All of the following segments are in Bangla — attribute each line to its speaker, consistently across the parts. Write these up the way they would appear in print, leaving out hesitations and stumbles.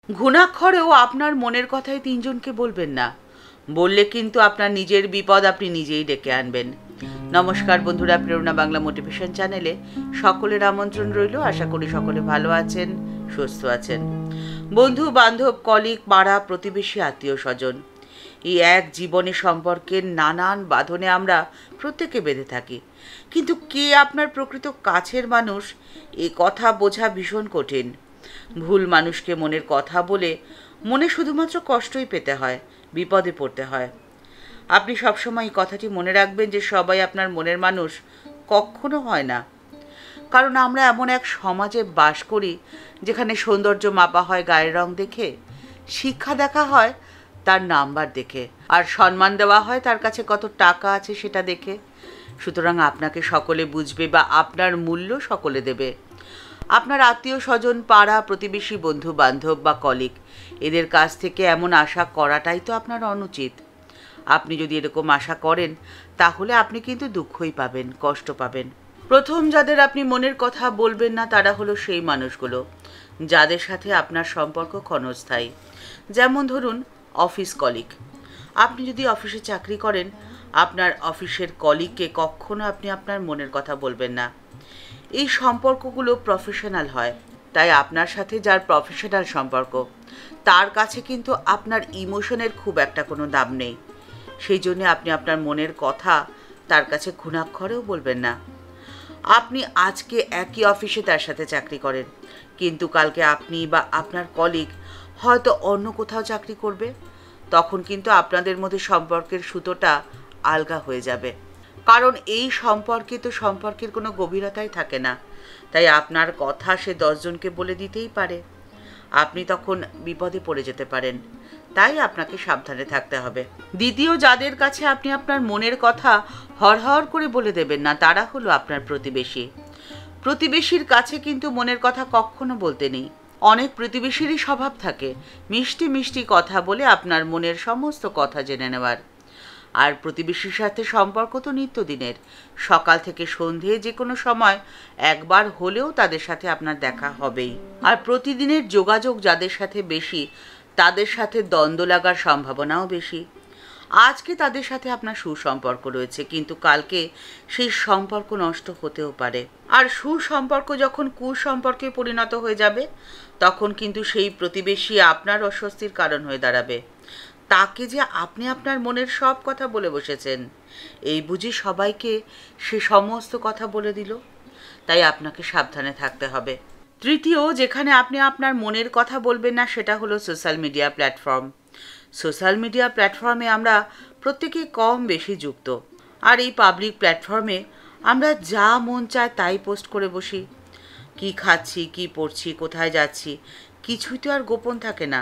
Speaker 1: ঘুণাক্ষরেও আপনার মনের কথাই তিনজনকে বলবেন না। বললে কিন্তু আপনার নিজের বিপদ আপনি নিজেই ডেকে আনবেন। নমস্কার বন্ধুরা, প্রেরণা বাংলা মোটিভেশন চ্যানেলে সকলের আমন্ত্রণ রইল। আশা করি সকলে ভালো আছেন, সুস্থ আছেন। বন্ধু বান্ধব, কলিগ, পাড়া প্রতিবেশী, আত্মীয় স্বজন, এই এক জীবনে সম্পর্কের নানান বাঁধনে আমরা প্রত্যেকে বেঁধে থাকি। কিন্তু কে আপনার প্রকৃত কাছের মানুষ, এ কথা বোঝা ভীষণ কঠিন। ভুল মানুষকে মনের কথা বলে মনে শুধুমাত্র কষ্টই পেতে হয়, বিপদে পড়তে হয়। আপনি সবসময় এই কথাটি মনে রাখবেন যে সবাই আপনার মনের মানুষ কখনো হয় না। কারণ আমরা এমন এক সমাজে বাস করি যেখানে সৌন্দর্য মাপা হয় গায়ের রং দেখে, শিক্ষা দেখা হয় তার নাম্বার দেখে, আর সম্মান দেওয়া হয় তার কাছে কত টাকা আছে সেটা দেখে। সুতরাং আপনাকে সকলে বুঝবে বা আপনার মূল্য সকলে দেবে। আপনার আত্মীয় স্বজন, পাড়া প্রতিবেশী, বন্ধু বান্ধব বা কলিগ, এদের কাছ থেকে এমন আশা করাটাই তো আপনার অনুচিত। আপনি যদি এরকম আশা করেন তাহলে আপনি কিন্তু দুঃখই পাবেন, কষ্ট পাবেন। প্রথম যাদের আপনি মনের কথা বলবেন না তারা হলো সেই মানুষগুলো যাদের সাথে আপনার সম্পর্ক ক্ষণস্থায়ী। যেমন ধরুন অফিস কলিগ। আপনি যদি অফিসে চাকরি করেন, আপনার অফিসের কলিগকে কখনো আপনি আপনার মনের কথা বলবেন না। এই সম্পর্কগুলো প্রফেশনাল হয়, তাই আপনার সাথে যার প্রফেশনাল সম্পর্ক তার কাছে কিন্তু আপনার ইমোশনের খুব একটা কোনো দাম নেই। সেই জন্য আপনি আপনার মনের কথা তার কাছে ঘুণাক্ষরেও বলবেন না। আপনি আজকে একই অফিসে তার সাথে চাকরি করেন, কিন্তু কালকে আপনি বা আপনার কলিগ হয়তো অন্য কোথাও চাকরি করবে। তখন কিন্তু আপনাদের মধ্যে সম্পর্কের সুতোটা আলগা হয়ে যাবে। কারণ এই সম্পর্কে তো সম্পর্কের কোনো গভীরতাই থাকে না। তাই আপনার কথা সে 10 জনকে বলে দিতেই পারে। আপনি তখন বিপদে পড়ে যেতে পারেন। তাই আপনাকে সাবধানে থাকতে হবে। দ্বিতীয় যাদের কাছে আপনি আপনার মনের কথা হরহর করে বলে দেবেন না তারা হলো আপনার প্রতিবেশী। প্রতিবেশীর কাছে কিন্তু মনের কথা কখনো বলতে নেই। অনেক প্রতিবেশীরই স্বভাব থাকে মিষ্টি মিষ্টি কথা বলে আপনার মনের সমস্ত কথা জেনে নেওয়ার। আর প্রতিবেশীর সাথে সম্পর্ক তো নিত্যদিনের, সকাল থেকে সন্ধে যে কোনো সময় একবার হলেও তাদের সাথে আপনার দেখা হবেই। আর প্রতিদিনের যোগাযোগ যাদের সাথে বেশি তাদের সাথে দ্বন্দ্ব লাগার সম্ভাবনাও বেশি। আজকে তাদের সাথে আপনার সুসম্পর্ক রয়েছে, কিন্তু কালকে সেই সম্পর্ক নষ্ট হতেও পারে। আর সুসম্পর্ক যখন কুসম্পর্কে পরিণত হয়ে যাবে তখন কিন্তু সেই প্রতিবেশী আপনার অস্বস্তির কারণ হয়ে দাঁড়াবে। তাকে যে আপনি আপনার মনের সব কথা বলে বসেছেন, এই বুঝি সবাইকে সে সমস্ত কথা বলে দিল। তাই আপনাকে সাবধানে থাকতে হবে। তৃতীয় যেখানে আপনি আপনার মনের কথা বলবেন না সেটা হলো social media platform. Social media প্ল্যাটফর্মে আমরা প্রত্যেকে কম বেশি যুক্ত। আর এই পাবলিক প্ল্যাটফর্মে আমরা যা মন চায় তাই পোস্ট করে বসি। কি খাচ্ছি, কি পড়ছি, কোথায় যাচ্ছি, কিছুই তো আর গোপন থাকে না।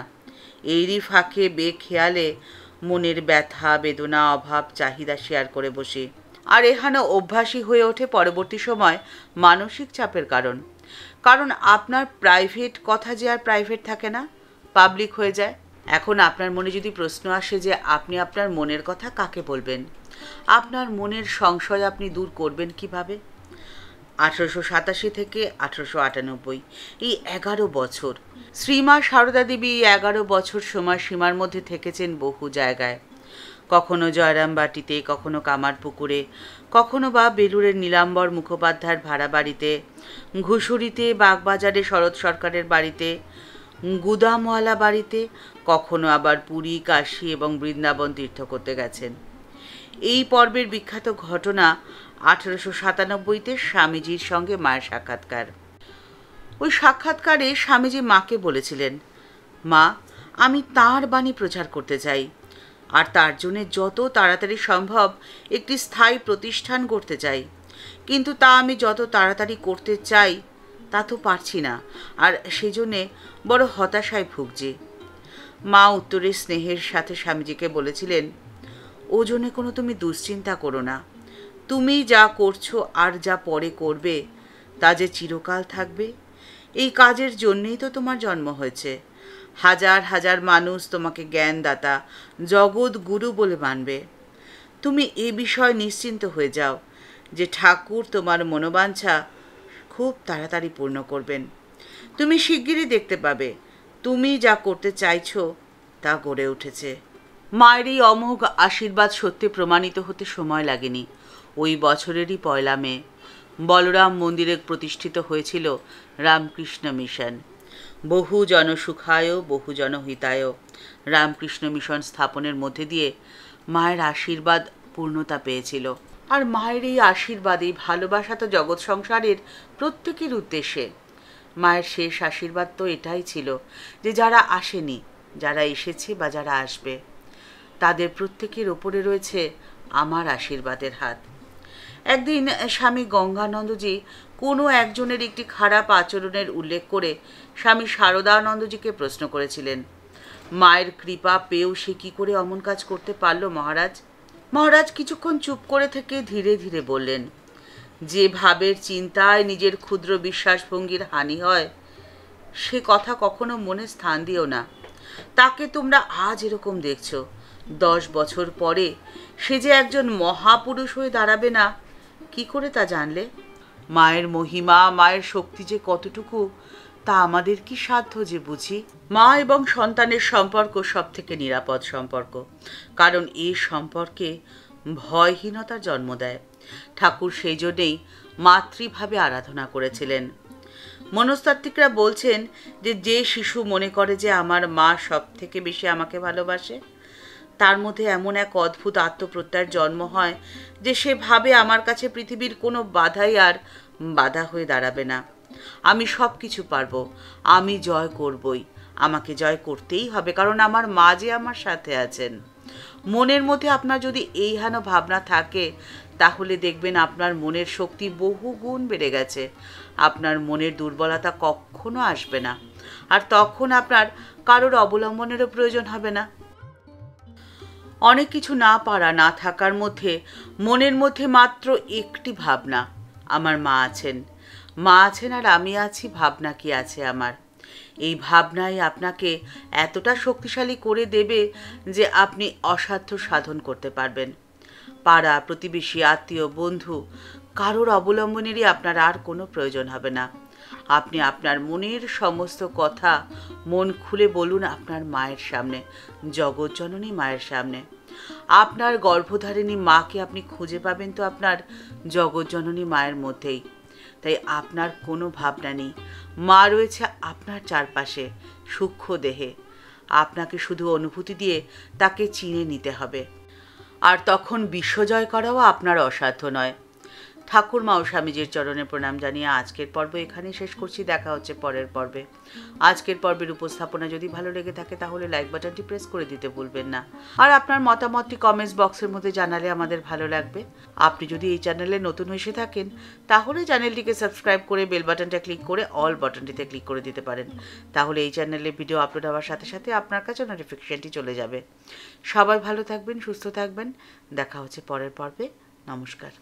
Speaker 1: এরই ফাঁকে বেখেয়ালে মনের ব্যথা, বেদনা, অভাব, চাহিদা শেয়ার করে বসি। আর এখানে অভ্যাসই হয়ে ওঠে পরবর্তী সময় মানসিক চাপের কারণ। কারণ আপনার প্রাইভেট কথা যে আর প্রাইভেট থাকে না, পাবলিক হয়ে যায়। এখন আপনার মনে যদি প্রশ্ন আসে যে আপনি আপনার মনের কথা কাকে বলবেন, আপনার মনের সংশয় আপনি দূর করবেন কিভাবে? 1887 থেকে 1898 এই 11 বছর শ্রীমা সারদা দেবী এই 11 বছর সময়সীমার মধ্যে থেকেছেন বহু জায়গায়। কখনো জয়রামবাটিতে, কখনো কামারপুকুরে, কখনো বা বেলুড়ের নীলাম্বর মুখোপাধ্যায়ের ভাড়া বাড়িতে, ঘুষুরিতে, বাগবাজারে শরৎ সরকারের বাড়িতে, গুদামওয়ালা বাড়িতে, কখনো আবার পুরী, কাশী এবং বৃন্দাবন তীর্থ করতে গেছেন। এই পর্বের বিখ্যাত ঘটনা 1897-তে স্বামীজির সঙ্গে মায়ের সাক্ষাৎকার। ওই সাক্ষাৎকারে স্বামীজি মাকে বলেছিলেন, মা, আমি তাঁর বাণী প্রচার করতে চাই, আর তার জন্য যত তাড়াতাড়ি সম্ভব একটি স্থায়ী প্রতিষ্ঠান গড়তে চাই। কিন্তু তা আমি যত তাড়াতাড়ি করতে চাই তা তো পারছি না, আর সেজন্যে বড় হতাশায় ভুগছি। মা উত্তরে স্নেহের সাথে স্বামীজিকে বলেছিলেন, ও জন্যে কোনো তুমি দুশ্চিন্তা করো না। তুমি যা করছো আর যা পরে করবে তা যে চিরকাল থাকবে। এই কাজের জন্যেই তো তোমার জন্ম হয়েছে। হাজার হাজার মানুষ তোমাকে জ্ঞানদাতা, জগৎ গুরু বলে মানবে। তুমি এ বিষয়ে নিশ্চিন্ত হয়ে যাও যে ঠাকুর তোমার মনোবাঞ্ছা খুব তাড়াতাড়ি পূর্ণ করবেন। তুমি শিগগিরই দেখতে পাবে তুমি যা করতে চাইছো তা গড়ে উঠেছে। মায়ের এই অমোঘ আশীর্বাদ সত্যি প্রমাণিত হতে সময় লাগেনি। ওই বছরেরই 1 মে বলরাম মন্দিরে প্রতিষ্ঠিত হয়েছিল রামকৃষ্ণ মিশন। বহু জনসুখায় বহু জনহিতায় রামকৃষ্ণ মিশন স্থাপনের মধ্যে দিয়ে মায়ের আশীর্বাদ পূর্ণতা পেয়েছিল। আর মায়ের এই আশীর্বাদে ভালোবাসা তো জগৎ সংসারের প্রত্যেকের উদ্দেশ্যে। মায়ের শেষ আশীর্বাদ তো এটাই ছিল যে যারা আসেনি, যারা এসেছে বা যারা আসবে, তাদের প্রত্যেকের ওপরে রয়েছে আমার আশীর্বাদের হাত। একদিন স্বামী গঙ্গানন্দজি কোনো একজনের একটি খারাপ আচরণের উল্লেখ করে স্বামী শারদানন্দজিকে প্রশ্ন করেছিলেন, মায়ের কৃপা পেয়েও সে কী করে অমন কাজ করতে পারল মহারাজ? মহারাজ কিছুক্ষণ চুপ করে থেকে ধীরে ধীরে বললেন, যে ভাবের চিন্তায় নিজের ক্ষুদ্র বিশ্বাসভঙ্গির হানি হয় সে কথা কখনো মনে স্থান দিও না। তাকে তোমরা আজ এরকম দেখছো, 10 বছর পরে সে যে একজন মহাপুরুষ হয়ে দাঁড়াবে না, কি করে তা জানলে? মায়ের মহিমা, মায়ের শক্তি যে কতটুকু তা আমাদের কি সাধ্য যে বুঝি? মা এবং সন্তানের সম্পর্ক সব থেকে নিরাপদ সম্পর্ক, কারণ এই সম্পর্কে ভয়হীনতার জন্ম দেয়। ঠাকুর সেই জন্যেই মাতৃভাবে আরাধনা করেছিলেন। মনস্তাত্ত্বিকরা বলছেন যে যে শিশু মনে করে যে আমার মা সব থেকে বেশি আমাকে ভালোবাসে, তার মধ্যে এমন এক অদ্ভুত আত্মপ্রত্যয়ের জন্ম হয় যে সে ভাবে আমার কাছে পৃথিবীর কোনো বাধাই আর বাধা হয়ে দাঁড়াবে না। আমি সব কিছু পারবো, আমি জয় করবই, আমাকে জয় করতেই হবে, কারণ আমার মা যে আমার সাথে আছেন। মনের মধ্যে আপনার যদি এই হেন ভাবনা থাকে তাহলে দেখবেন আপনার মনের শক্তি বহু গুণ বেড়ে গেছে। আপনার মনের দুর্বলতা কখনো আসবে না, আর তখন আপনার কারোর অবলম্বনেরও প্রয়োজন হবে না। অনেক কিছু না পারা, না থাকার মধ্যে মনের মধ্যে মাত্র একটি ভাবনা, আমার মা আছেন, মা আছেন আর আমি আছি, ভাবনা কি আছে আমার। এই ভাবনাই আপনাকে এতটা শক্তিশালী করে দেবে যে আপনি অসাধ্য সাধন করতে পারবেন। পাড়া প্রতিবেশী, আত্মীয়, বন্ধু কারোর অবলম্বনেরই আপনার আর কোনো প্রয়োজন হবে না। আপনি আপনার মনের সমস্ত কথা মন খুলে বলুন আপনার মায়ের সামনে, জগৎজননী মায়ের সামনে। আপনার গর্ভধারিণী মাকে আপনি খুঁজে পাবেন তো আপনার জগৎজননী মায়ের মধ্যেই। তাই আপনার কোনো ভাবনা নেই, মা রয়েছে আপনার চারপাশে সূক্ষ্ম দেহে। আপনাকে শুধু অনুভূতি দিয়ে তাকে চিনে নিতে হবে, আর তখন বিশ্বজয় করাও আপনার অসাধ্য নয়। ঠাকুরমা ও স্বামীজির চরণে প্রণাম জানিয়ে আজকের পর্ব এখানেই শেষ করছি। দেখা হচ্ছে পরের পর্বে। আজকের পর্বের উপস্থাপনা যদি ভালো লেগে থাকে তাহলে লাইক বাটনটি প্রেস করে দিতে ভুলবেন না, আর আপনার মতামতটি কমেন্টস বক্সের মধ্যে জানালে আমাদের ভালো লাগবে। আপনি যদি এই চ্যানেলে নতুন এসে থাকেন তাহলে চ্যানেলটিকে সাবস্ক্রাইব করে বেল বাটনটা ক্লিক করে অল বাটনটিতে ক্লিক করে দিতে পারেন। তাহলে এই চ্যানেলে ভিডিও আপলোড হওয়ার সাথে সাথে আপনার কাছে নোটিফিকেশনটি চলে যাবে। সবাই ভালো থাকবেন, সুস্থ থাকবেন। দেখা হচ্ছে পরের পর্বে। নমস্কার।